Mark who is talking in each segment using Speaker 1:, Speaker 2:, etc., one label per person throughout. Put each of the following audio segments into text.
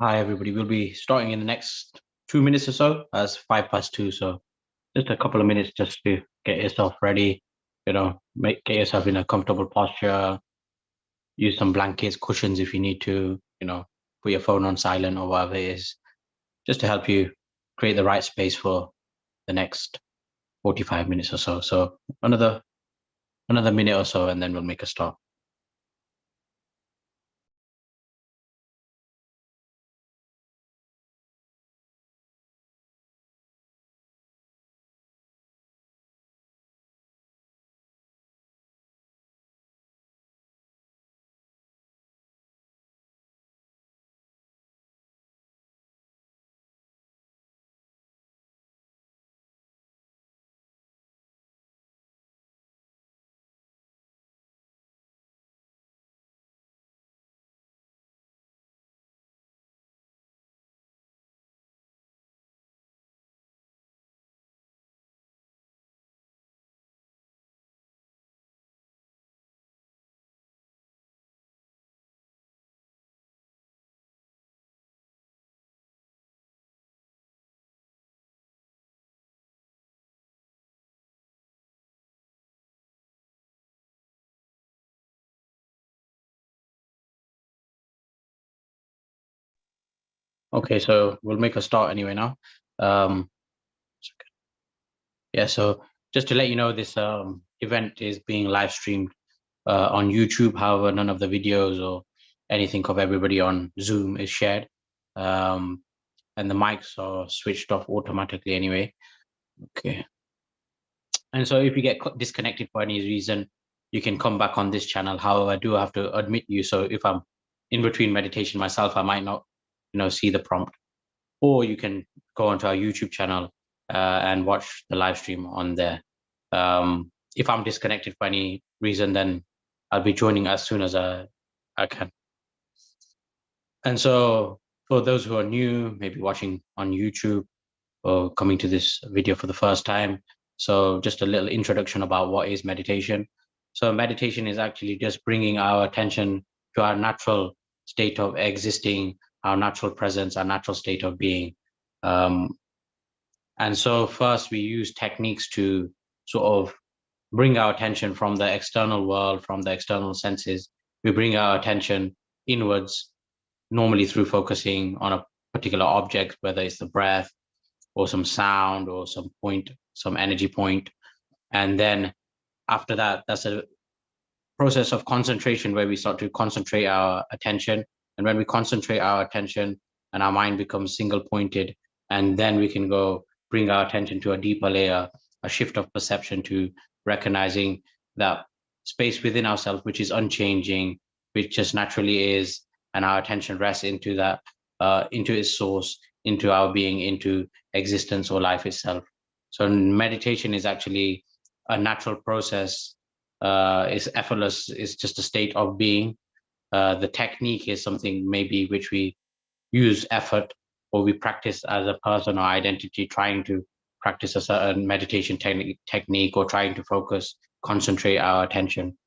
Speaker 1: Hi, everybody. We'll be starting in the next 2 minutes or so, as 2:05. So just a couple of minutes just to get yourself ready, get yourself in a comfortable posture, use some blankets, cushions if you need to, put your phone on silent or whatever it is, just to help you create the right space for the next 45 minutes or so. So another minute or so, and then we'll make a start. Okay, so we'll make a start anyway now. Um, yeah, so just to let you know, this event is being live streamed on YouTube. However, none of the videos or anything of everybody on Zoom is shared. Um, and the mics are switched off automatically anyway. Okay. And so if you get disconnected for any reason, you can come back on this channel. However, I do have to admit you. So if I'm in between meditation myself, I might not, see the prompt. Or you can go onto our YouTube channel and watch the live stream on there. If I'm disconnected for any reason, then I'll be joining as soon as I can. And so for those who are new, maybe watching on YouTube or coming to this video for the first time, so just a little introduction about what is meditation. So meditation is actually just bringing our attention to our natural state of existing, our natural presence, our natural state of being. Um, and so first we use techniques to sort of bring our attention from the external world, from the external senses. We bring our attention inwards, normally through focusing on a particular object, whether it's the breath or some sound or some point, some energy point. And then after that, that's a process of concentration where we start to concentrate our attention. And when we concentrate our attention and our mind becomes single pointed, and then we can go bring our attention to a deeper layer, a shift of perception to recognizing that space within ourselves, which is unchanging, which just naturally is, and our attention rests into that, into its source, into our being, into existence or life itself. So meditation is actually a natural process, is effortless, is just a state of being. The technique is something maybe which we use effort or we practice as a person or identity, trying to practice a certain meditation technique or trying to focus, concentrate our attention.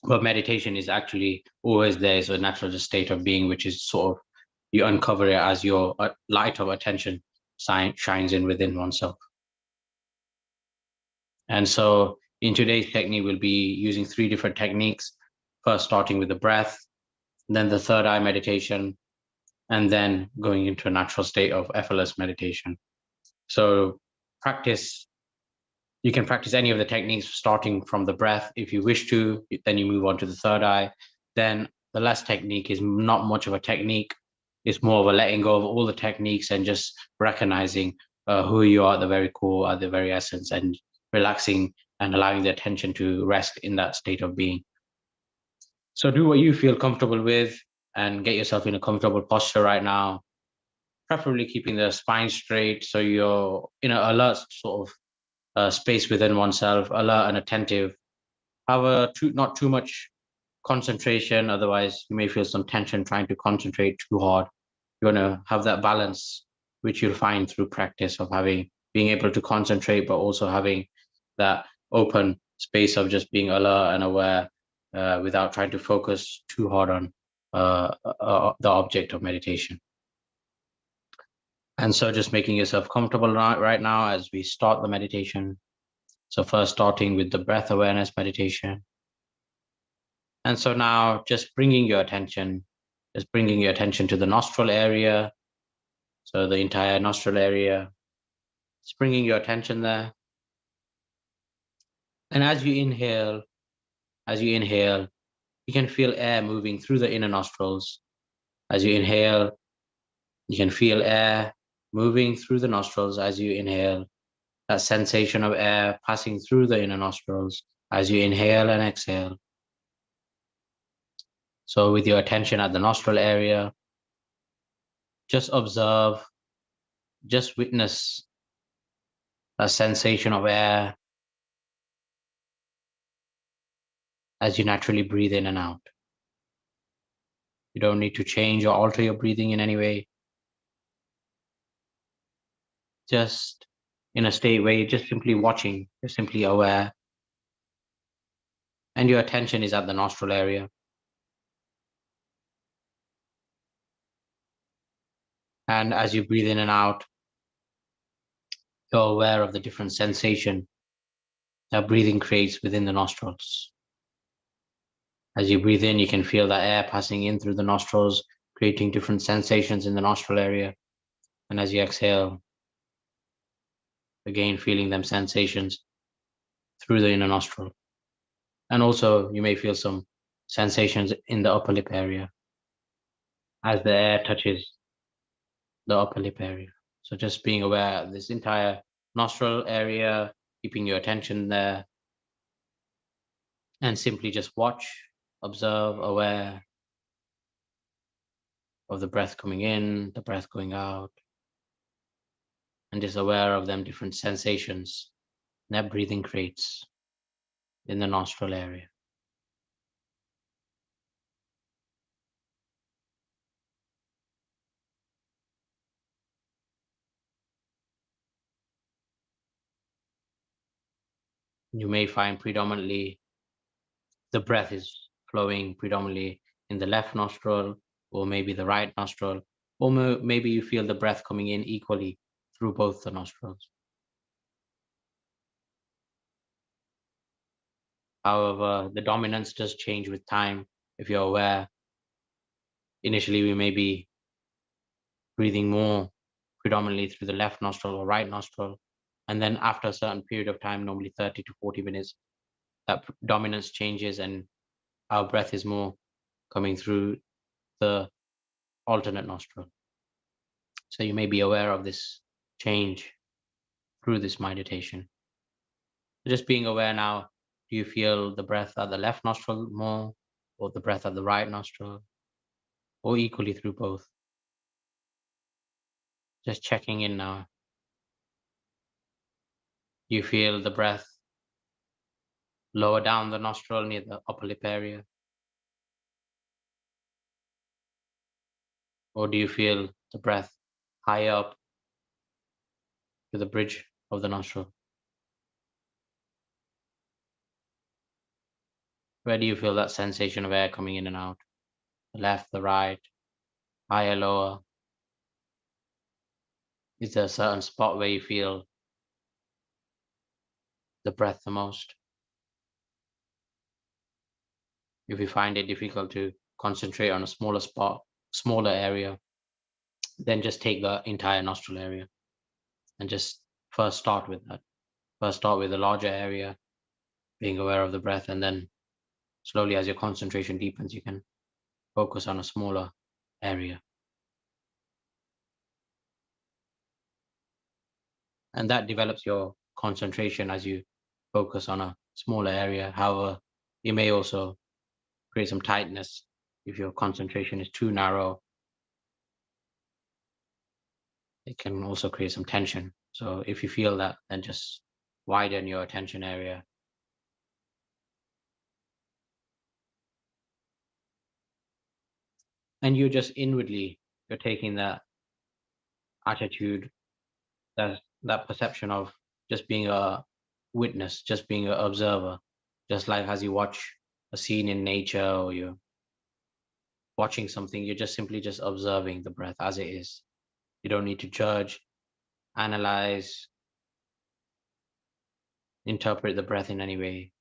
Speaker 1: But meditation is actually always there. It's a natural state of being, which is sort of you uncover it as your light of attention shines in within oneself. And so in today's technique, we'll be using three different techniques. First, starting with the breath, then the third eye meditation, and then going into a natural state of effortless meditation. So practice, you can practice any of the techniques starting from the breath if you wish to, then you move on to the third eye. Then the last technique is not much of a technique. It's more of a letting go of all the techniques and just recognizing who you are at the very core, at the very essence, and relaxing and allowing the attention to rest in that state of being. So do what you feel comfortable with and get yourself in a comfortable posture right now, preferably keeping the spine straight so you're in an alert sort of space within oneself, alert and attentive. However, not too much concentration, otherwise you may feel some tension trying to concentrate too hard. You want to have that balance, which you'll find through practice of being able to concentrate, but also having that open space of just being alert and aware without trying to focus too hard on the object of meditation. And so just making yourself comfortable right now as we start the meditation. So first starting with the breath awareness meditation. And so now just bringing your attention to the nostril area. So the entire nostril area, just bringing your attention there. And as you inhale, you can feel air moving through the inner nostrils. As you inhale, you can feel air moving through the nostrils as you inhale. That sensation of air passing through the inner nostrils as you inhale and exhale. So with your attention at the nostril area, just observe, just witness a sensation of air as you naturally breathe in and out. You don't need to change or alter your breathing in any way. Just in a state where you're just simply watching, you're simply aware, and your attention is at the nostril area. And as you breathe in and out, you're aware of the different sensation that breathing creates within the nostrils. As you breathe in, you can feel that air passing in through the nostrils, creating different sensations in the nostril area. And as you exhale, again, feeling them sensations through the inner nostril. And also, you may feel some sensations in the upper lip area as the air touches the upper lip area. So just being aware of this entire nostril area, keeping your attention there, and simply just watch, observe, aware of the breath coming in, the breath going out, and just aware of them different sensations that breathing creates in the nostril area. You may find predominantly the breath is flowing predominantly in the left nostril, or maybe the right nostril, or maybe you feel the breath coming in equally through both the nostrils. However, the dominance does change with time. If you're aware, initially we may be breathing more predominantly through the left nostril or right nostril. And then after a certain period of time, normally 30 to 40 minutes, that dominance changes and our breath is more coming through the alternate nostril. So you may be aware of this change through this meditation. Just being aware now, do you feel the breath at the left nostril more, or the breath at the right nostril, or equally through both? Just checking in now. Do you feel the breath lower down the nostril near the upper lip area? Or do you feel the breath higher up to the bridge of the nostril? Where do you feel that sensation of air coming in and out? The left, the right, higher, lower? Is there a certain spot where you feel the breath the most? If you find it difficult to concentrate on a smaller spot, smaller area, then just take the entire nostril area and just first start with that. First start with a larger area, being aware of the breath, and then slowly as your concentration deepens, you can focus on a smaller area. And that develops your concentration as you focus on a smaller area. However, you may also create some tightness if your concentration is too narrow. It can also create some tension. So if you feel that, then just widen your attention area. And you're just inwardly, you're taking that attitude, that perception of just being a witness, just being an observer, just like as you watch a scene in nature or you're watching something, you're just simply just observing the breath as it is. You don't need to judge, analyze, interpret the breath in any way.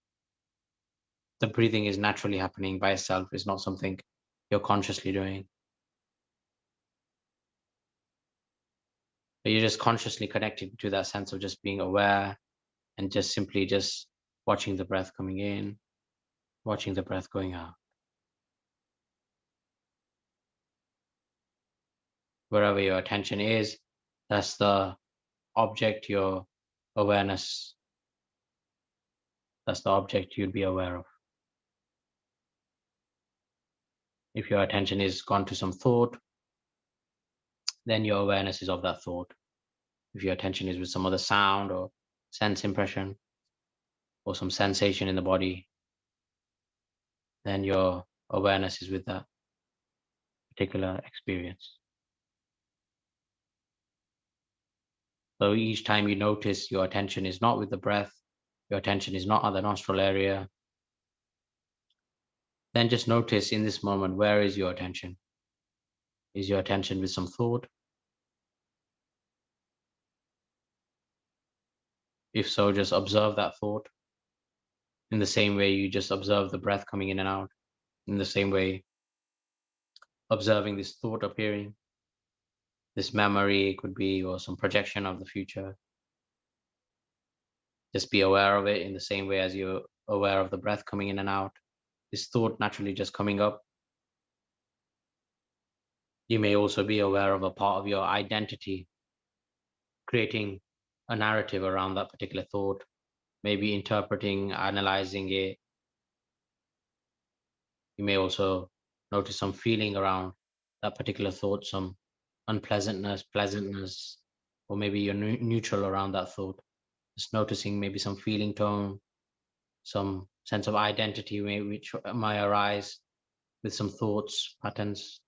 Speaker 1: The breathing is naturally happening by itself. It's not something you're consciously doing. But you're just consciously connected to that sense of just being aware and just simply just watching the breath coming in, watching the breath going out. Wherever your attention is, that's the object your awareness, that's the object you'd be aware of. If your attention is gone to some thought, then your awareness is of that thought. If your attention is with some other sound or sense impression or some sensation in the body, then your awareness is with that particular experience. So each time you notice your attention is not with the breath, your attention is not at the nostril area, then just notice in this moment, where is your attention? Is your attention with some thought? If so, just observe that thought in the same way you just observe the breath coming in and out, in the same way, observing this thought appearing, this memory could be, or some projection of the future. Just be aware of it in the same way as you're aware of the breath coming in and out. This thought naturally just coming up. You may also be aware of a part of your identity, creating a narrative around that particular thought, maybe interpreting, analyzing it. You may also notice some feeling around that particular thought, some unpleasantness, pleasantness, or maybe you're neutral around that thought. Just noticing maybe some feeling tone, some sense of identity which might arise with some thoughts, patterns,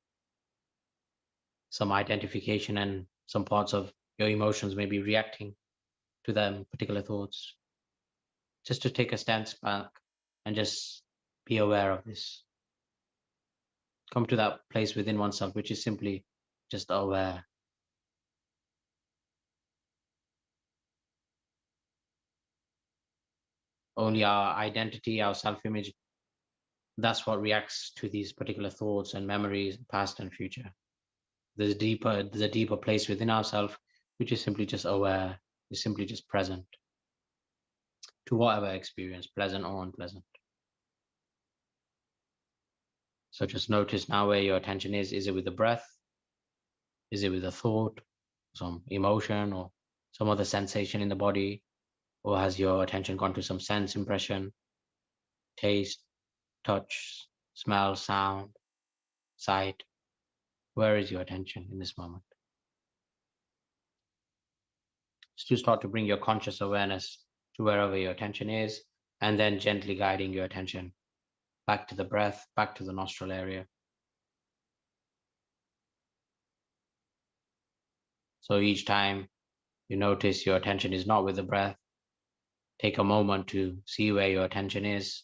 Speaker 1: some identification, and some parts of your emotions may be reacting to them particular thoughts. Just to take a stance back and just be aware of this. Come to that place within oneself, which is simply just aware. Only our identity, our self image, that's what reacts to these particular thoughts and memories, past and future. There's a deeper place within ourselves, which is simply just aware, is simply just present to whatever experience, pleasant or unpleasant. So just notice now where your attention is. Is it with the breath? Is it with a thought, some emotion, or some other sensation in the body? Or has your attention gone to some sense impression, taste, touch, smell, sound, sight? Where is your attention in this moment? Just to start to bring your conscious awareness to wherever your attention is, and then gently guiding your attention back to the breath, back to the nostril area. So each time you notice your attention is not with the breath, take a moment to see where your attention is,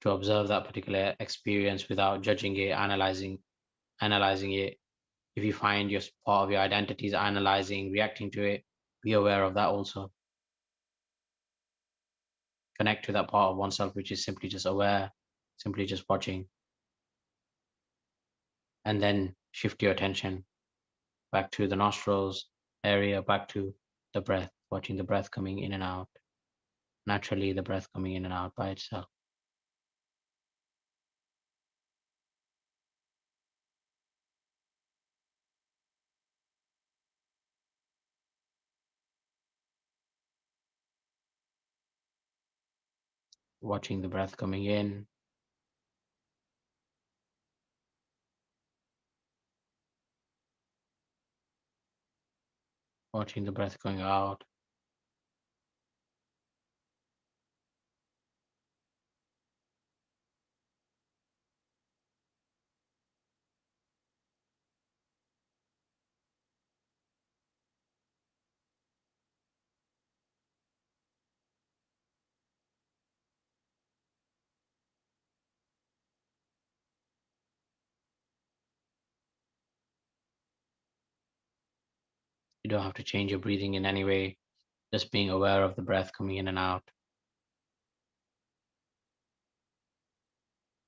Speaker 1: to observe that particular experience without judging it, analyzing it. If you find your part of your identity is analyzing, reacting to it, be aware of that also. Connect to that part of oneself which is simply just aware, simply just watching, and then shift your attention back to the nostrils area, back to the breath, watching the breath coming in and out. Naturally, the breath coming in and out by itself. Watching the breath coming in, watching the breath going out. You don't have to change your breathing in any way, just being aware of the breath coming in and out.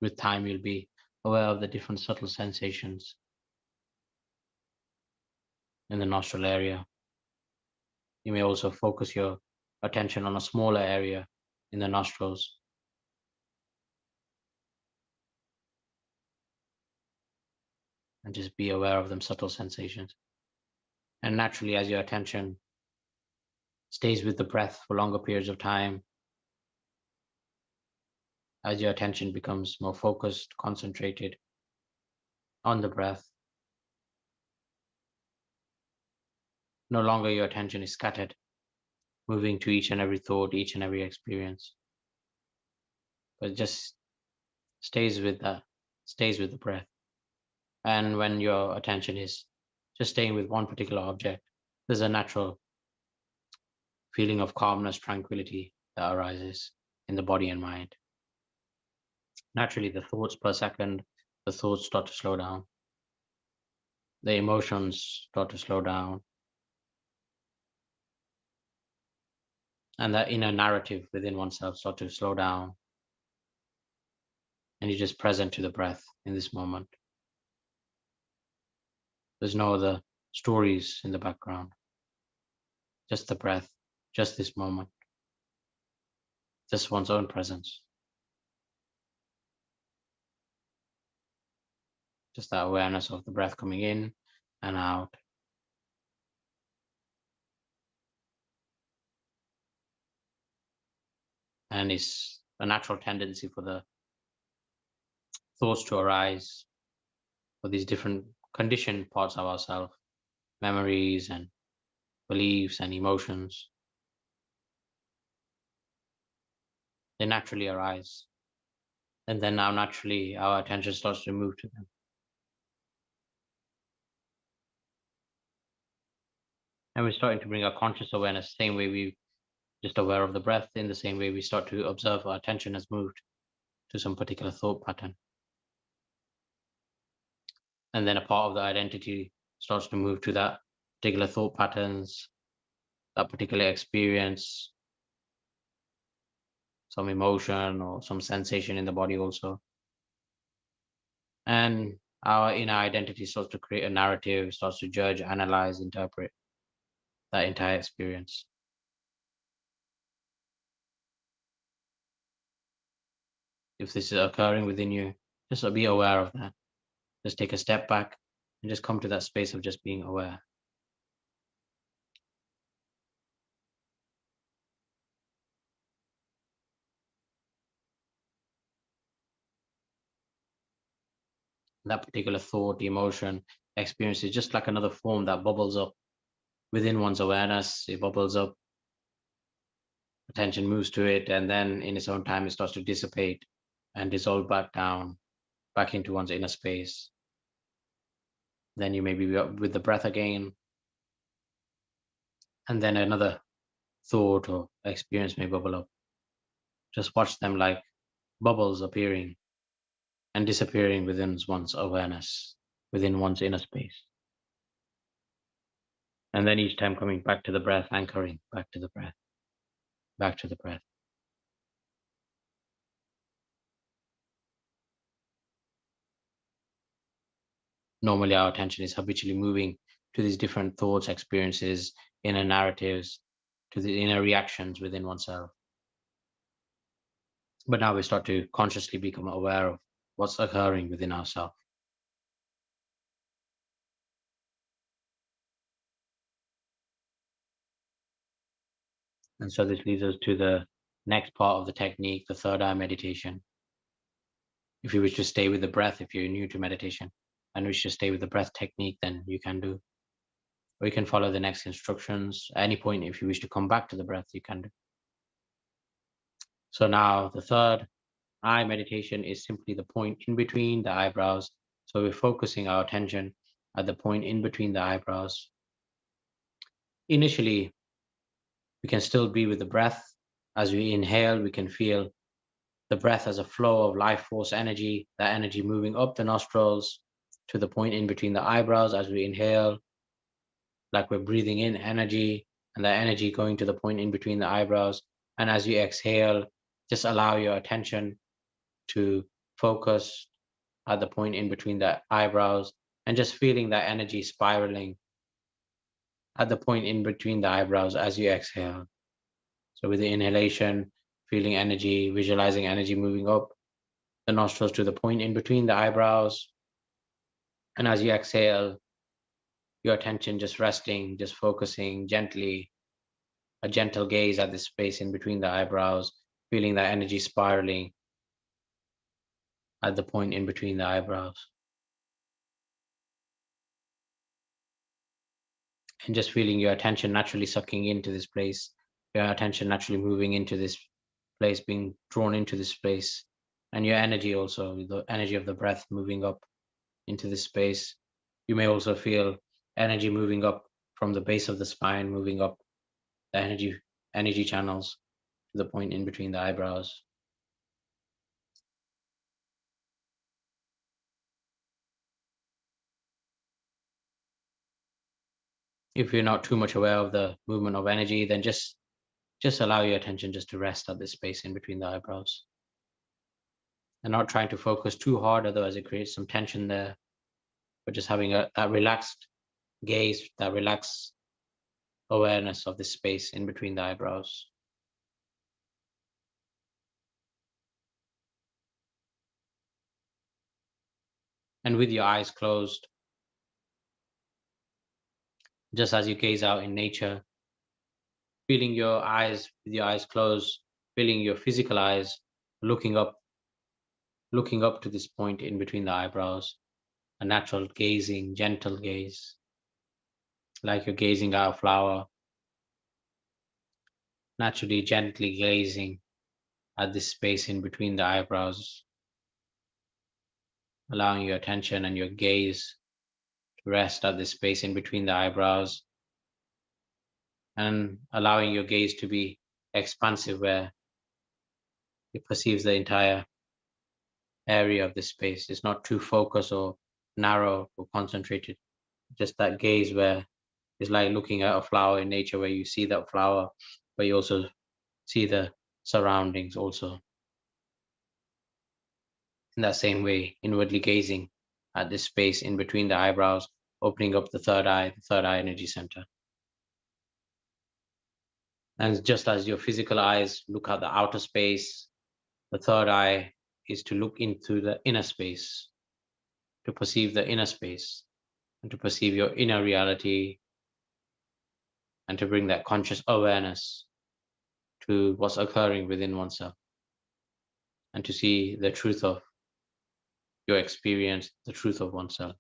Speaker 1: With time, you'll be aware of the different subtle sensations in the nostril area. You may also focus your attention on a smaller area in the nostrils, and just be aware of them subtle sensations. And naturally, as your attention stays with the breath for longer periods of time, as your attention becomes more focused, concentrated on the breath, no longer your attention is scattered, moving to each and every thought, each and every experience, but just stays with the breath. And when your attention is just staying with one particular object, there's a natural feeling of calmness, tranquility that arises in the body and mind. Naturally, the thoughts per second, the thoughts start to slow down. The emotions start to slow down. And that inner narrative within oneself start to slow down. And you're just present to the breath in this moment. There's no other stories in the background, just the breath, just this moment, just one's own presence, just that awareness of the breath coming in and out. And it's a natural tendency for the thoughts to arise for these different conditioned parts of ourselves, memories and beliefs and emotions. They naturally arise. And then now naturally our attention starts to move to them. And we're starting to bring our conscious awareness, same way we just aware of the breath, in the same way we start to observe our attention has moved to some particular thought pattern. And then a part of the identity starts to move to that particular thought patterns, that particular experience, some emotion or some sensation in the body also. And our inner identity starts to create a narrative, starts to judge, analyze, interpret that entire experience. If this is occurring within you, just be aware of that. Just take a step back and just come to that space of just being aware. That particular thought, emotion, experience is just like another form that bubbles up within one's awareness. It bubbles up, attention moves to it, and then in its own time, it starts to dissipate and dissolve back down, back into one's inner space. Then you may be with the breath again, and then another thought or experience may bubble up. Just watch them like bubbles appearing and disappearing within one's awareness, within one's inner space. And then each time coming back to the breath, anchoring back to the breath, back to the breath. Normally, our attention is habitually moving to these different thoughts, experiences, inner narratives, to the inner reactions within oneself. But now we start to consciously become aware of what's occurring within ourselves. And so this leads us to the next part of the technique, the third eye meditation. If you wish to stay with the breath, if you're new to meditation and wish to stay with the breath technique, then you can do. Or you can follow the next instructions. At any point, if you wish to come back to the breath, you can do. So now the third eye meditation is simply the point in between the eyebrows. So we're focusing our attention at the point in between the eyebrows. Initially, we can still be with the breath. As we inhale, we can feel the breath as a flow of life force energy, that energy moving up the nostrils to the point in between the eyebrows as we inhale. like we're breathing in energy, and that energy going to the point in between the eyebrows. And as you exhale, just allow your attention to focus at the point in between the eyebrows, and just feeling that energy spiraling at the point in between the eyebrows as you exhale. So with the inhalation, feeling energy, visualizing energy moving up the nostrils to the point in between the eyebrows. And as you exhale, your attention just resting, just focusing gently, a gentle gaze at the space in between the eyebrows, feeling that energy spiraling at the point in between the eyebrows. And just feeling your attention naturally sucking into this place, your attention naturally moving into this place, being drawn into this place, and your energy also, the energy of the breath moving up into this space. You may also feel energy moving up from the base of the spine, moving up the energy channels to the point in between the eyebrows. If you're not too much aware of the movement of energy, then just allow your attention just to rest at this space in between the eyebrows, and not trying to focus too hard, otherwise it creates some tension there. But just having that relaxed gaze, that relaxed awareness of this space in between the eyebrows. And with your eyes closed, just as you gaze out in nature, feeling your eyes with your eyes closed, feeling your physical eyes looking up to this point in between the eyebrows, a natural gazing, gentle gaze, like you're gazing at a flower, naturally, gently gazing at this space in between the eyebrows, allowing your attention and your gaze to rest at this space in between the eyebrows, and allowing your gaze to be expansive where it perceives the entire area of this space. It's not too focused or narrow or concentrated. Just that gaze where it's like looking at a flower in nature, where you see that flower, but you also see the surroundings also. In that same way, inwardly gazing at this space in between the eyebrows, opening up the third eye energy center. And just as your physical eyes look at the outer space, the third eye is to look into the inner space, to perceive the inner space, and to perceive your inner reality, and to bring that conscious awareness to what's occurring within oneself, and to see the truth of your experience, the truth of oneself.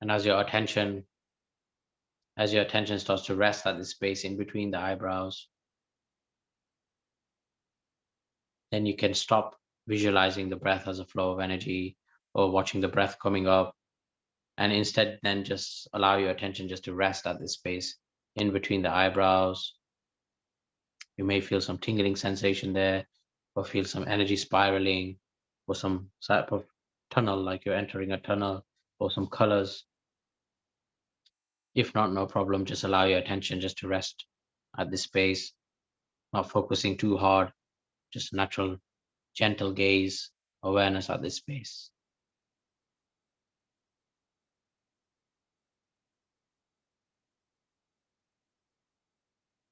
Speaker 1: And as your attention starts to rest at the space in between the eyebrows, then you can stop visualizing the breath as a flow of energy or watching the breath coming up, and instead then just allow your attention just to rest at this space in between the eyebrows. You may feel some tingling sensation there, or feel some energy spiraling, or some type of tunnel, like you're entering a tunnel, or some colors. If not, no problem. Just allow your attention just to rest at this space, not focusing too hard, just natural, gentle gaze, awareness at this space.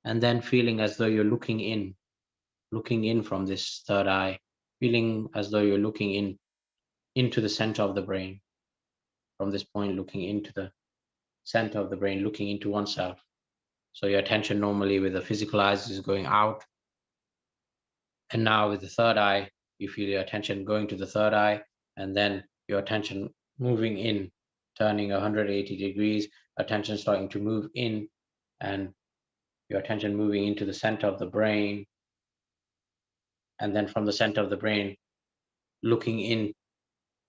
Speaker 1: And then feeling as though you're looking in from this third eye, feeling as though you're looking into the center of the brain. From this point, looking into the center of the brain, looking into oneself. So your attention normally with the physical eyes is going out. And now with the third eye, you feel your attention going to the third eye, and then your attention moving in, turning 180 degrees, attention starting to move in, and your attention moving into the center of the brain. And then from the center of the brain, looking in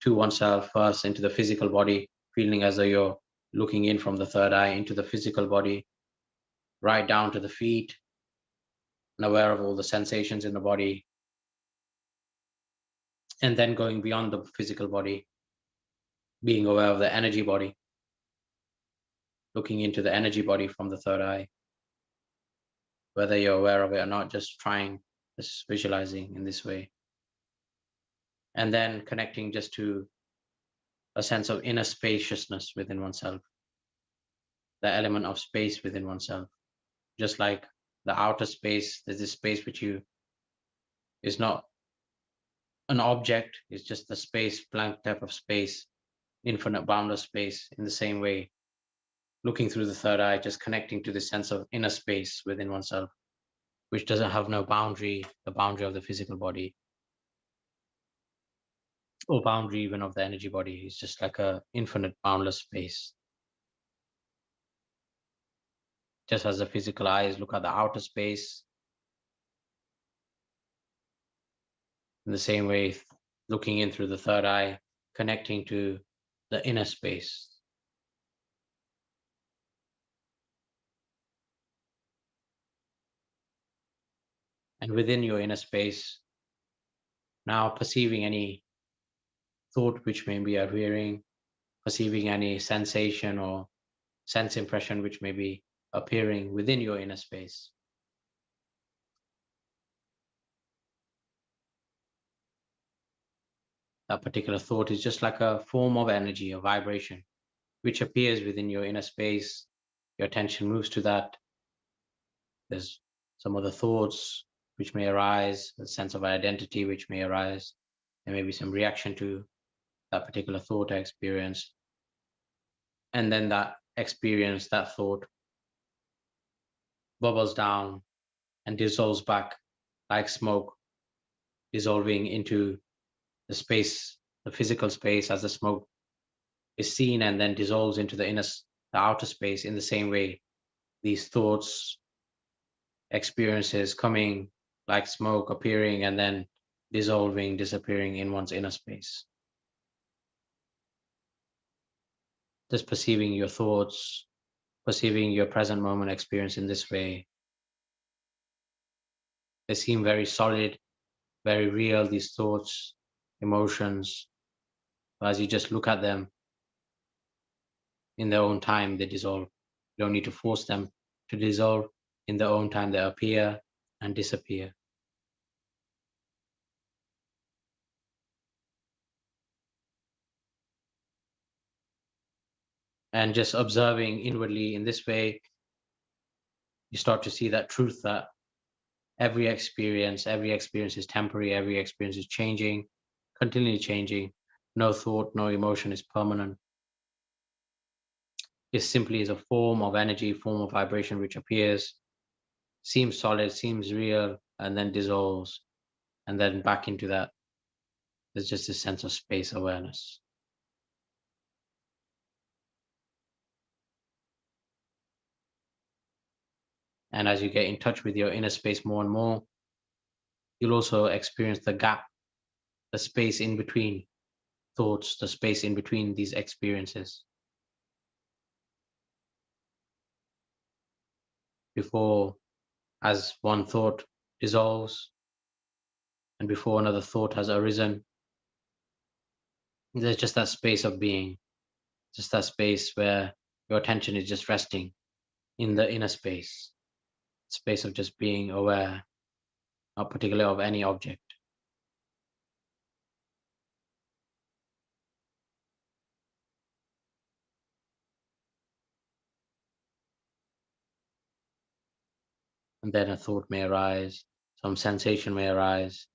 Speaker 1: to oneself first, into the physical body, feeling as though you're looking in from the third eye into the physical body, right down to the feet, and aware of all the sensations in the body, and then going beyond the physical body, being aware of the energy body, looking into the energy body from the third eye, whether you're aware of it or not, just trying, just visualizing in this way. And then connecting just to a sense of inner spaciousness within oneself, the element of space within oneself. Just like the outer space, there's this space which you is not an object, it's just the space, blank type of space, infinite boundless space. In the same way, looking through the third eye, just connecting to the sense of inner space within oneself, which doesn't have no boundary, the boundary of the physical body, or boundary even of the energy body. It's just like a infinite boundless space. Just as the physical eyes look at the outer space, in the same way, looking in through the third eye, connecting to the inner space. And within your inner space, now perceiving any thought which may be appearing, perceiving any sensation or sense impression which may be appearing within your inner space. That particular thought is just like a form of energy, a vibration, which appears within your inner space. Your attention moves to that. There's some other thoughts which may arise, a sense of identity which may arise. There may be some reaction to that particular thought or experience. And then that experience, that thought, bubbles down and dissolves back like smoke, dissolving into the space, the physical space, as the smoke is seen and then dissolves into the the outer space. In the same way, these thoughts, experiences coming like smoke, appearing and then dissolving, disappearing in one's inner space. Just perceiving your thoughts, perceiving your present moment experience in this way. They seem very solid, very real, these thoughts, emotions. As you just look at them in their own time, they dissolve. You don't need to force them to dissolve. In their own time, they appear and disappear. And just observing inwardly in this way, you start to see that truth that every experience is temporary, every experience is changing, continually changing. No thought, no emotion is permanent. It simply is a form of energy, form of vibration which appears, seems solid, seems real, and then dissolves. And then back into that, there's just a sense of space awareness. And as you get in touch with your inner space more and more, you'll also experience the gap, the space in between thoughts, the space in between these experiences. Before, as one thought dissolves and before another thought has arisen, there's just that space of being, just that space where your attention is just resting in the inner space of just being aware, not particularly of any object. And then a thought may arise, some sensation may arise,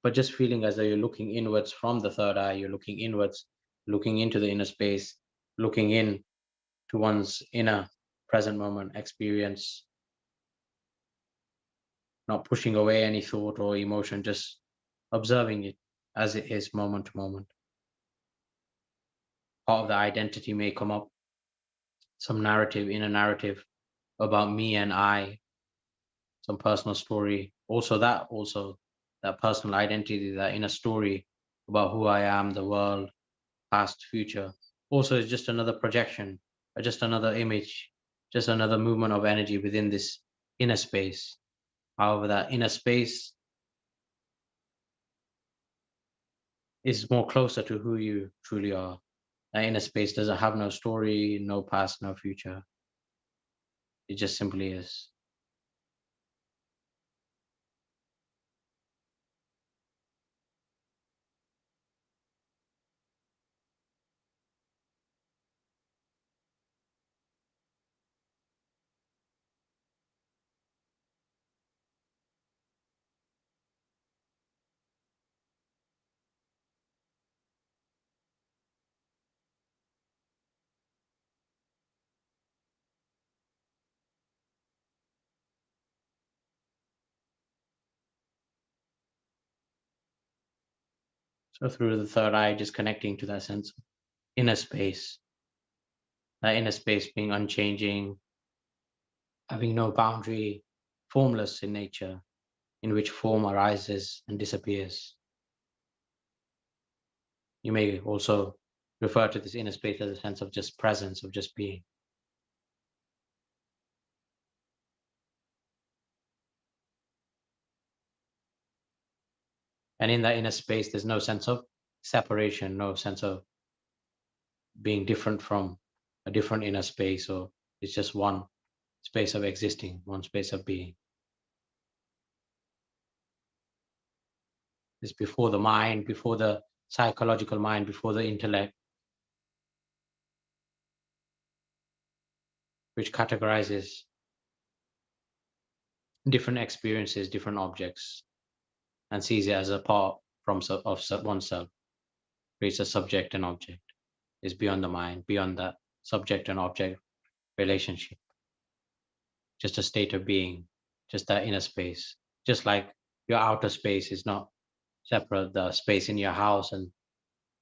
Speaker 1: but just feeling as though you're looking inwards from the third eye, you're looking inwards, looking into the inner space, looking in to one's inner present moment experience, not pushing away any thought or emotion, just observing it as it is moment to moment. Part of the identity may come up, some narrative, inner narrative about me and I, some personal story. Also that personal identity, that inner story about who I am, the world, past, future. Also is just another projection, or just another image, just another movement of energy within this inner space. However, that inner space is more closer to who you truly are. That inner space doesn't have no story, no past, no future. It just simply is. So through the third eye, just connecting to that sense of inner space, that inner space being unchanging, having no boundary, formless in nature, in which form arises and disappears. You may also refer to this inner space as a sense of just presence, of just being. And in that inner space, there's no sense of separation, no sense of being different from a different inner space, or it's just one space of existing, one space of being. It's before the mind, before the psychological mind, before the intellect, which categorizes different experiences, different objects, and sees it as a part of oneself. Creates a subject and object. Is beyond the mind, beyond that subject and object relationship. Just a state of being, just that inner space. Just like your outer space is not separate, the space in your house and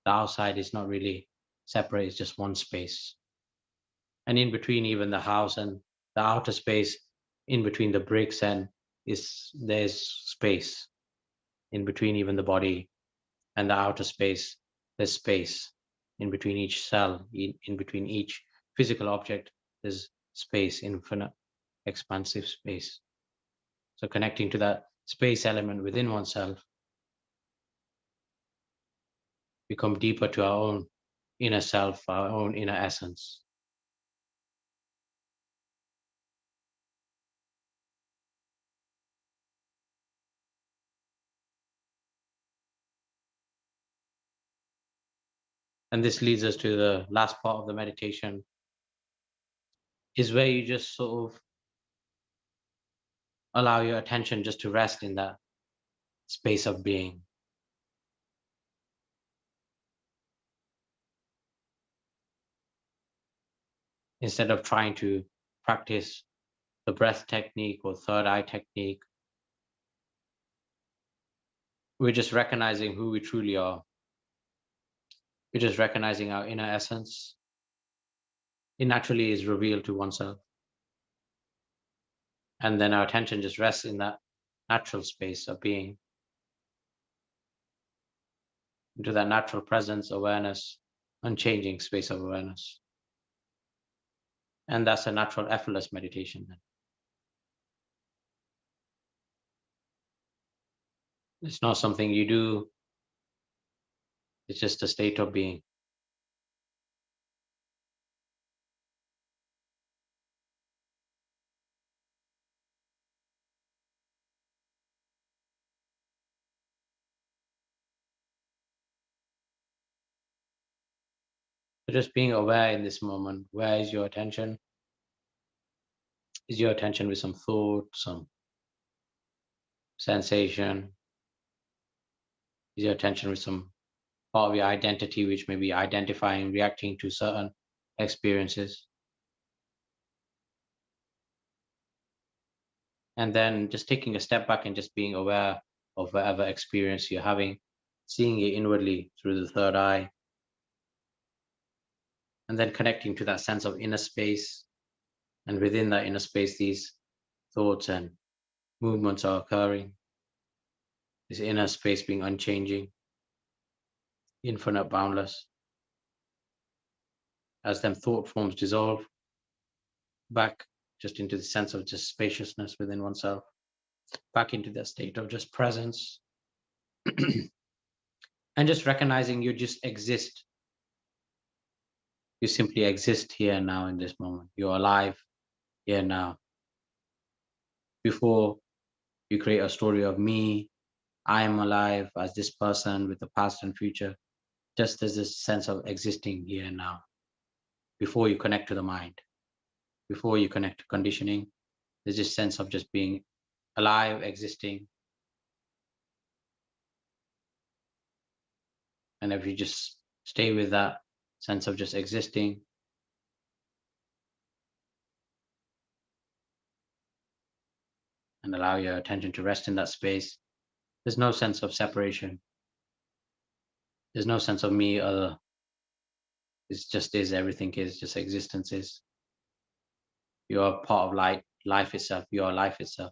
Speaker 1: the outside is not really separate, it's just one space. And in between even the house and the outer space, in between the bricks and is there's space. In between even the body and the outer space, there's space. In between each cell, in between each physical object, there's space, infinite, expansive space. So connecting to that space element within oneself, become deeper to our own inner self, our own inner essence. And this leads us to the last part of the meditation, is where you just sort of allow your attention just to rest in that space of being. Instead of trying to practice the breath technique or third eye technique, we're just recognizing who we truly are. We're just recognizing our inner essence. It naturally is revealed to oneself. And then our attention just rests in that natural space of being, into that natural presence, awareness, unchanging space of awareness. And that's a natural, effortless meditation. Then. It's not something you do, it's just a state of being. So just being aware in this moment. Where is your attention? Is your attention with some thought, some sensation? Is your attention with some part of your identity, which may be identifying, reacting to certain experiences? And then just taking a step back and just being aware of whatever experience you're having, seeing it inwardly through the third eye, and then connecting to that sense of inner space. And within that inner space, these thoughts and movements are occurring. This inner space being unchanging, infinite, boundless. As them thought forms dissolve back just into the sense of just spaciousness within oneself. back into that state of just presence. And just recognizing you just exist. You simply exist here and now in this moment. You're alive here and now. Before you create a story of me, I am alive as this person with the past and future, just as this sense of existing here and now. Before you connect to the mind, before you connect to conditioning, there's this sense of just being alive, existing. And if you just stay with that sense of just existing, and allow your attention to rest in that space, there's no sense of separation. There's no sense of me, other. It just is, everything is, just existence is. You are part of life itself. You are life itself.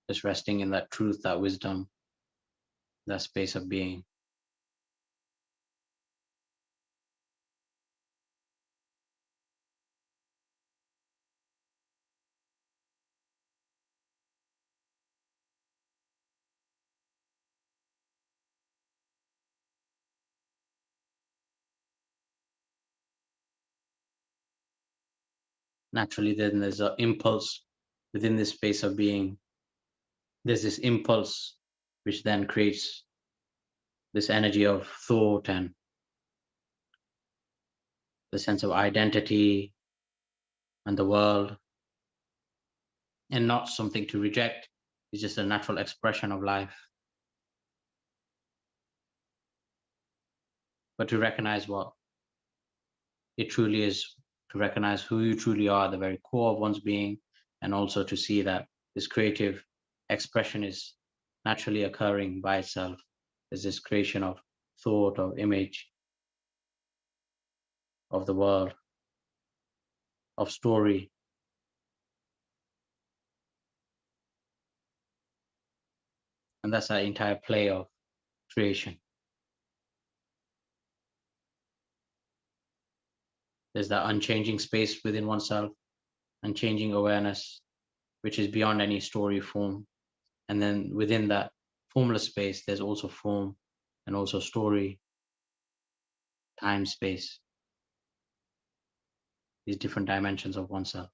Speaker 1: Just resting in that truth, that wisdom, that space of being. Naturally, then there's an impulse within this space of being. There's this impulse which then creates this energy of thought and the sense of identity and the world, and not something to reject. It's just a natural expression of life. But to recognize what it truly is, to recognize who you truly are, the very core of one's being, and also to see that this creative expression is naturally occurring by itself. There's this creation of thought, of image, of the world, of story. And that's our entire play of creation. There's that unchanging space within oneself, unchanging awareness, which is beyond any story form. And then within that formless space, there's also form and also story, time, space, these different dimensions of oneself.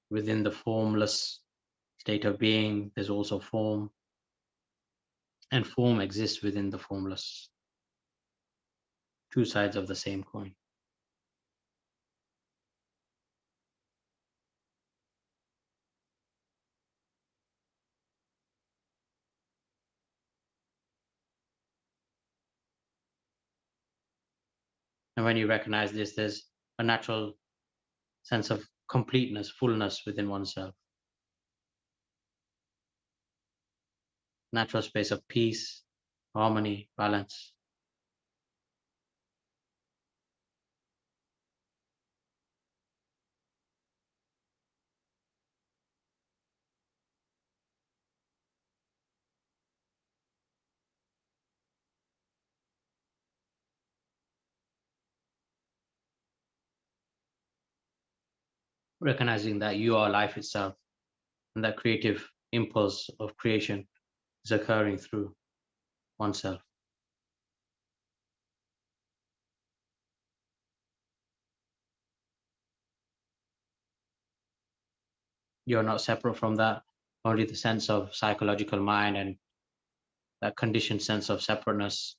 Speaker 1: Within the formless state of being, there's also form, and form exists within the formless. Two sides of the same coin. And when you recognize this, there's a natural sense of completeness, fullness within oneself. Natural space of peace, harmony, balance. Recognizing that you are life itself, and that creative impulse of creation is occurring through oneself. You're not separate from that. Only the sense of psychological mind and that conditioned sense of separateness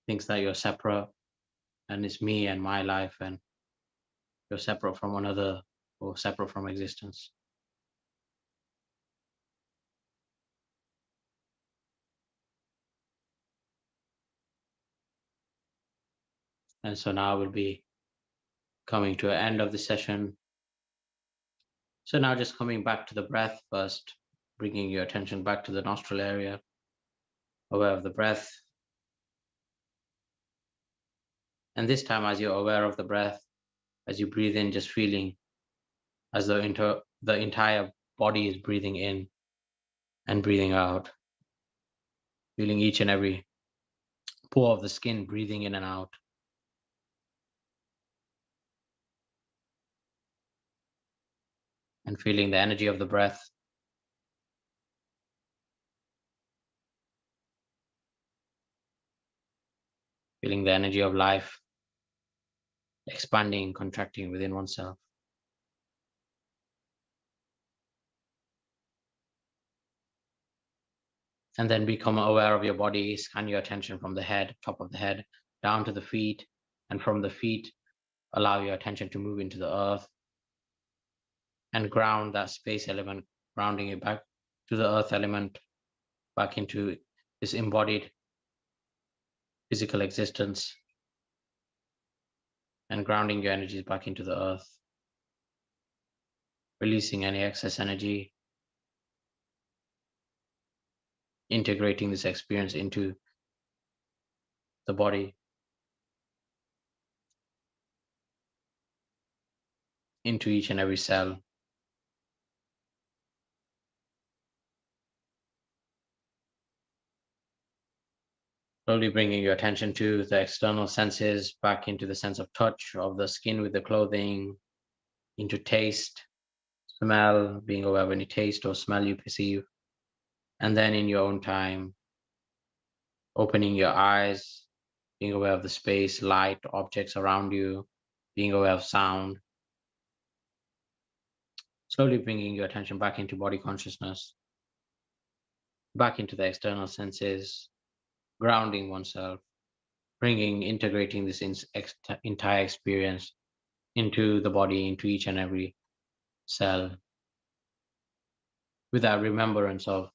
Speaker 1: thinks that you're separate and it's me and my life, and you're separate from one another or separate from existence. And so now we'll be coming to an end of the session. So now just coming back to the breath first, bringing your attention back to the nostril area, aware of the breath, And this time, as you're aware of the breath, as you breathe in, just feeling as though the entire body is breathing in and breathing out, feeling each and every pore of the skin breathing in and out. And feeling the energy of the breath. Feeling the energy of life expanding, contracting within oneself. And then become aware of your body, scan your attention from the head, top of the head, down to the feet, and from the feet, allow your attention to move into the earth and ground that space element, grounding it back to the earth element, back into this embodied physical existence, and grounding your energies back into the earth, releasing any excess energy, integrating this experience into the body, into each and every cell. Slowly bringing your attention to the external senses, back into the sense of touch of the skin with the clothing, into taste, smell, being aware of any taste or smell you perceive. And then in your own time, opening your eyes, being aware of the space, light, objects around you, being aware of sound. Slowly bringing your attention back into body consciousness, back into the external senses, grounding oneself, integrating this entire experience into the body, into each and every cell, with that remembrance of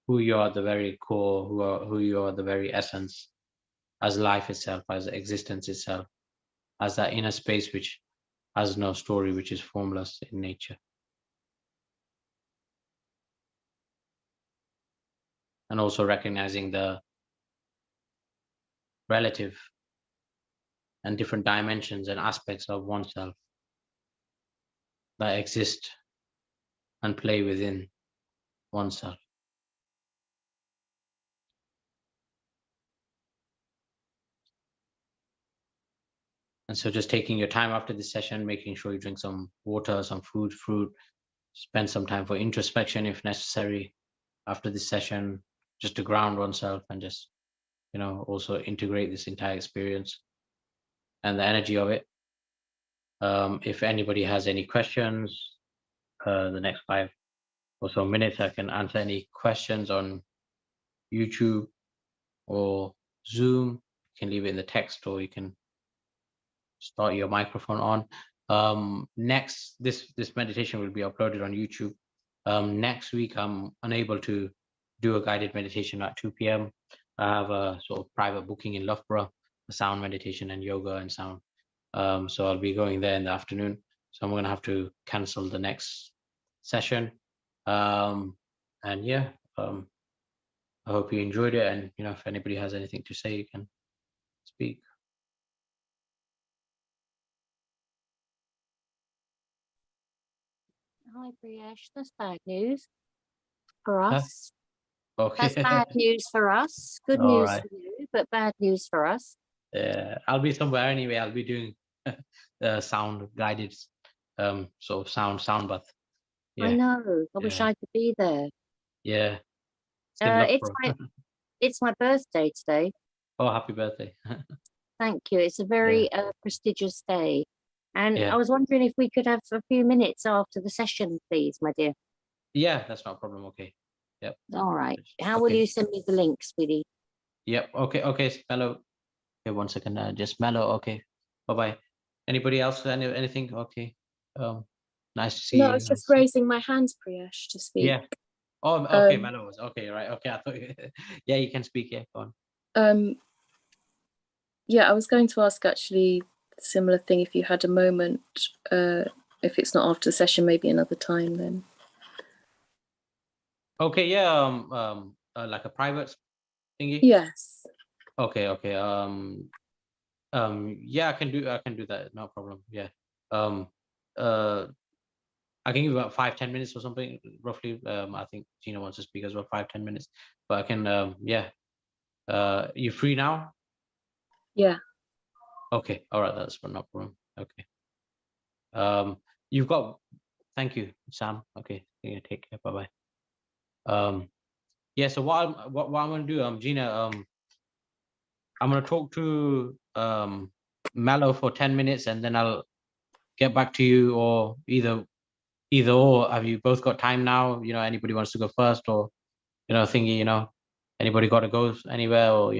Speaker 1: who you are at the very core, who you are at the very essence, as life itself, as existence itself, as that inner space which has no story, which is formless in nature. And also recognizing the relative and different dimensions and aspects of oneself that exist and play within oneself. And so just taking your time after this session, making sure you drink some water, some food, fruit, spend some time for introspection if necessary after this session, just to ground oneself and just, also integrate this entire experience and the energy of it. If anybody has any questions, the next 5 or so minutes, I can answer any questions on YouTube or Zoom. You can leave it in the text, or you can start your microphone on. Next, this meditation will be uploaded on YouTube. Next week, I'm unable to do a guided meditation at 2 p.m. I have a sort of private booking in Loughborough, a sound meditation and yoga and sound. So I'll be going there in the afternoon. So I'm going to have to cancel the next session. And yeah, I hope you enjoyed it. And, if anybody has anything to say, you can speak.
Speaker 2: Hi, Priyesh. That's bad news for us.
Speaker 1: Okay.
Speaker 2: That's bad news for us. Good
Speaker 1: All
Speaker 2: news
Speaker 1: right.
Speaker 2: for you, but bad news for us.
Speaker 1: Yeah, I'll be somewhere anyway. I'll be doing sound guided, sort of sound bath. Yeah.
Speaker 2: I know. I wish I could be there.
Speaker 1: Yeah. It's
Speaker 2: It's my birthday today.
Speaker 1: Oh, happy birthday.
Speaker 2: Thank you. It's a very prestigious day. And
Speaker 1: Yeah.
Speaker 2: I was wondering if we could have a few minutes after the session, please, my dear.
Speaker 1: Yeah, that's not a problem. Okay. Yep.
Speaker 2: All right. How will you send me the link, sweetie?
Speaker 1: Yep. Okay. Mellow. Okay, 1 second. Just Mellow. Okay. Bye-bye. Anybody else? Anything? Okay. Nice to see you.
Speaker 3: No, I was just raising my hands, Priyesh, to speak.
Speaker 1: Yeah. Oh, okay. Mellow was okay, right? Okay, I thought. Yeah, you can speak. Yeah, go
Speaker 3: on. Yeah, I was going to ask actually a similar thing. If you had a moment, if it's not after the session, maybe another time then.
Speaker 1: Okay. Yeah. Like a private thingy.
Speaker 3: Yes.
Speaker 1: Okay. Yeah, I can do that, no problem. Yeah. Um, I can give you about 5-10 minutes or something, roughly. I think Gina wants to speak as well, 5-10 minutes. But I can, yeah. You free now?
Speaker 3: Yeah.
Speaker 1: Okay, all right, that's no problem. Okay. You've got. Thank you, Sam. Okay, yeah, take care. Bye bye. Yeah. So what I'm gonna do, Gina, I'm gonna talk to Mallow for 10 minutes, and then I'll get back to you, or either or. Have you both got time now? You know, anybody wants to go first, or thingy, anybody got to go anywhere, or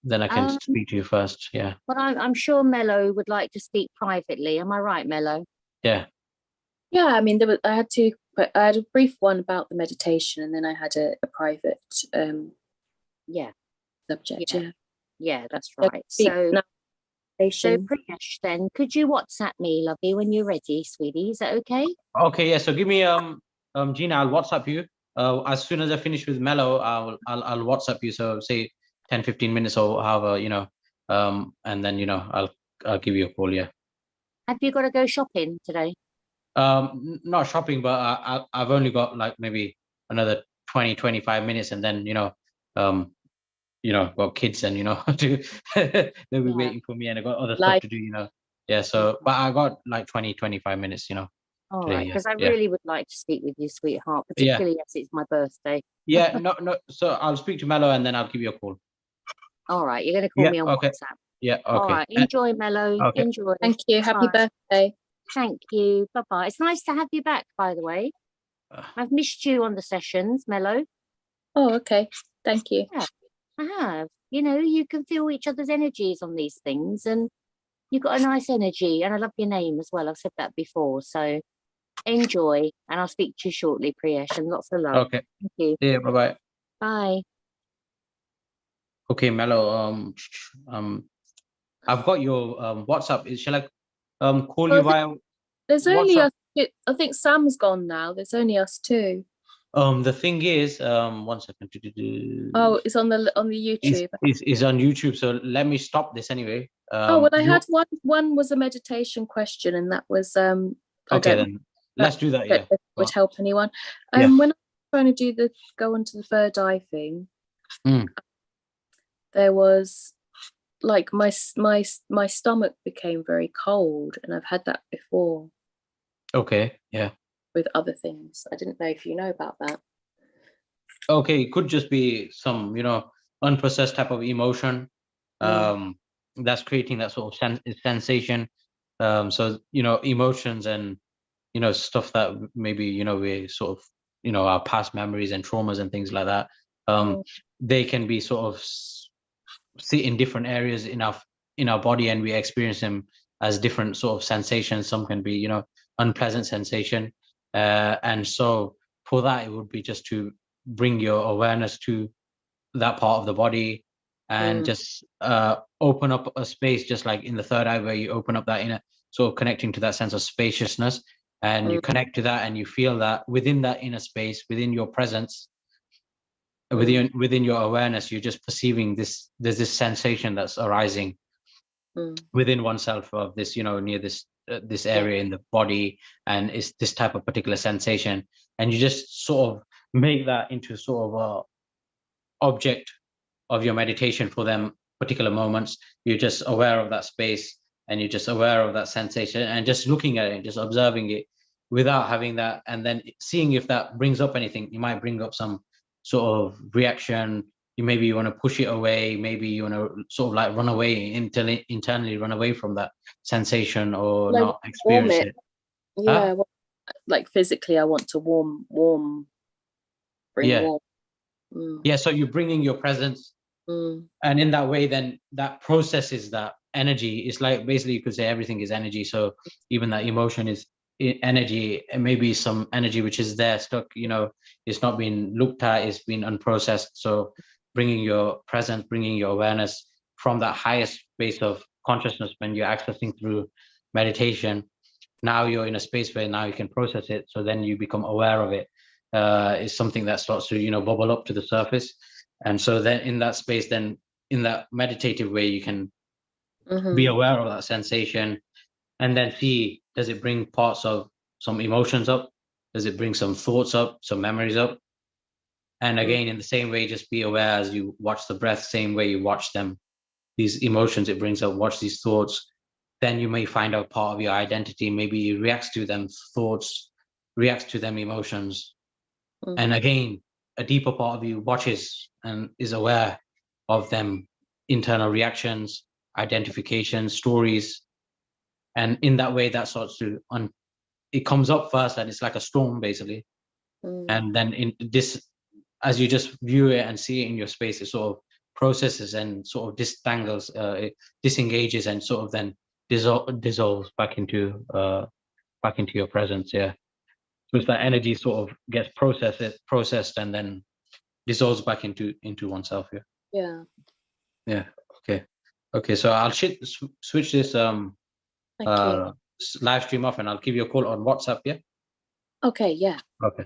Speaker 1: then I can
Speaker 2: Um,
Speaker 1: speak to you first. Yeah.
Speaker 2: but I'm sure Mello would like to speak privately. Am I right, Mello?
Speaker 1: Yeah.
Speaker 3: Yeah, I mean, I had a brief one about the meditation, and then I had a private
Speaker 2: Yeah.
Speaker 3: subject.
Speaker 2: Yeah.
Speaker 3: Yeah.
Speaker 2: Yeah, that's
Speaker 3: Yeah,
Speaker 2: right.
Speaker 3: speak
Speaker 2: So
Speaker 3: meditation.
Speaker 2: Priyesh, then could you WhatsApp me, lovey, when you're ready, sweetie? Is that okay?
Speaker 1: Okay. Yeah. So give me Gina, I'll WhatsApp you. As soon as I finish with Mellow, I'll WhatsApp you. So say 10-15 minutes or however, and then I'll give you a call. Yeah.
Speaker 2: Have you got to go shopping today?
Speaker 1: Not shopping, but I've only got like maybe another 20-25 minutes, and then got kids, and to they'll be
Speaker 2: Yeah.
Speaker 1: waiting for me, and I got other stuff
Speaker 3: Life.
Speaker 1: to do. Yeah. So, but I got like 20-25 minutes.
Speaker 2: All
Speaker 1: Today.
Speaker 2: right,
Speaker 1: Yeah.
Speaker 2: because I
Speaker 1: Yeah.
Speaker 2: really would like to speak with you, sweetheart,
Speaker 1: Yeah.
Speaker 2: particularly as it's my birthday.
Speaker 1: Yeah. No. So I'll speak to Mello, and then I'll give you a call.
Speaker 2: All right, you're going to call
Speaker 1: Yeah.
Speaker 2: me on
Speaker 1: Okay.
Speaker 2: WhatsApp.
Speaker 1: Yeah.
Speaker 2: All
Speaker 1: Okay.
Speaker 2: right, enjoy, Mello.
Speaker 1: Okay.
Speaker 2: Enjoy.
Speaker 3: Thank you. Happy
Speaker 2: Bye.
Speaker 3: birthday.
Speaker 2: Thank you. Bye-bye. It's nice to have you back, by the way. I've missed you on the sessions, Mello.
Speaker 3: Oh, okay. Thank you.
Speaker 2: Yeah, I have. You can feel each other's energies on these things, and you've got a nice energy, and I love your name as well. I've said that before, so enjoy, and I'll speak to you shortly, Priyesh, and lots of love.
Speaker 1: Okay.
Speaker 2: Thank you.
Speaker 1: Yeah. Bye. Bye.
Speaker 2: Bye.
Speaker 1: Okay, Mello. I've got your WhatsApp. Shall I call you via
Speaker 3: There's only
Speaker 1: WhatsApp?
Speaker 3: us. I think Sam's gone now. There's only us two.
Speaker 1: The thing is, 1 second.
Speaker 3: Oh, it's on the YouTube.
Speaker 1: Is on YouTube. So let me stop this anyway.
Speaker 3: Well, I had one. One was a meditation question, and that was
Speaker 1: Okay, then let's do that. Yeah,
Speaker 3: if it would help anyone.
Speaker 1: Yeah.
Speaker 3: When I was trying to go onto the third eye thing, there was like my stomach became very cold, and I've had that before.
Speaker 1: Okay. Yeah.
Speaker 3: With other things, I didn't know if you know about that.
Speaker 1: Okay, it could just be some unprocessed type of emotion that's creating that sort of sensation. So emotions and stuff that maybe we sort of our past memories and traumas and things like that. They can be sort of sit in different areas in our body, and we experience them as different sort of sensations. Some can be unpleasant sensation, and so for that it would be just to bring your awareness to that part of the body, and just open up a space, just like in the third eye, where you open up that inner, sort of connecting to that sense of spaciousness, and you connect to that, and you feel that within that inner space, within your presence, within your awareness, you're just perceiving there's this sensation that's arising within oneself of this, near this area in the body, and it's this type of particular sensation, and you just sort of make that into sort of a object of your meditation for them particular moments. You're just aware of that space, and you're just aware of that sensation, and just looking at it, just observing it without having that, and then seeing if that brings up anything. You might bring up some sort of reaction. Maybe you want to push it away, maybe you want to sort of like run away, internally run away from that sensation, or not experience it.
Speaker 3: Yeah, well, like physically I want to warm.
Speaker 1: Yeah, so you're bringing your presence, and in that way, then that processes that energy. It's like, basically you could say everything is energy. So even that emotion is energy, and maybe some energy which is there stuck, it's not been looked at, it's been unprocessed. So bringing your presence, bringing your awareness from that highest space of consciousness, when you're accessing through meditation, now you're in a space where now you can process it. So then you become aware of it. Is something that starts to bubble up to the surface, and so then in that space, then in that meditative way, you can be aware of that sensation, and then see, does it bring parts of some emotions up? Does it bring some thoughts up, some memories up? And again, in the same way, just be aware as you watch the breath, same way you watch them, these emotions it brings up, watch these thoughts. Then you may find out part of your identity, maybe it reacts to them thoughts, reacts to them emotions. And again, a deeper part of you watches and is aware of them internal reactions, identifications, stories. And in that way, that starts to, it comes up first and it's like a storm, basically. And then in this, as you just view it and see it in your space, it sort of processes and sort of distangles, it disengages and sort of then dissolves back into your presence. Yeah. So it's that energy sort of gets processed and then dissolves back into oneself. Yeah. Yeah. Okay. So I'll switch this live stream off, and I'll give you a call on WhatsApp. Yeah.
Speaker 3: Okay. Yeah.
Speaker 1: Okay.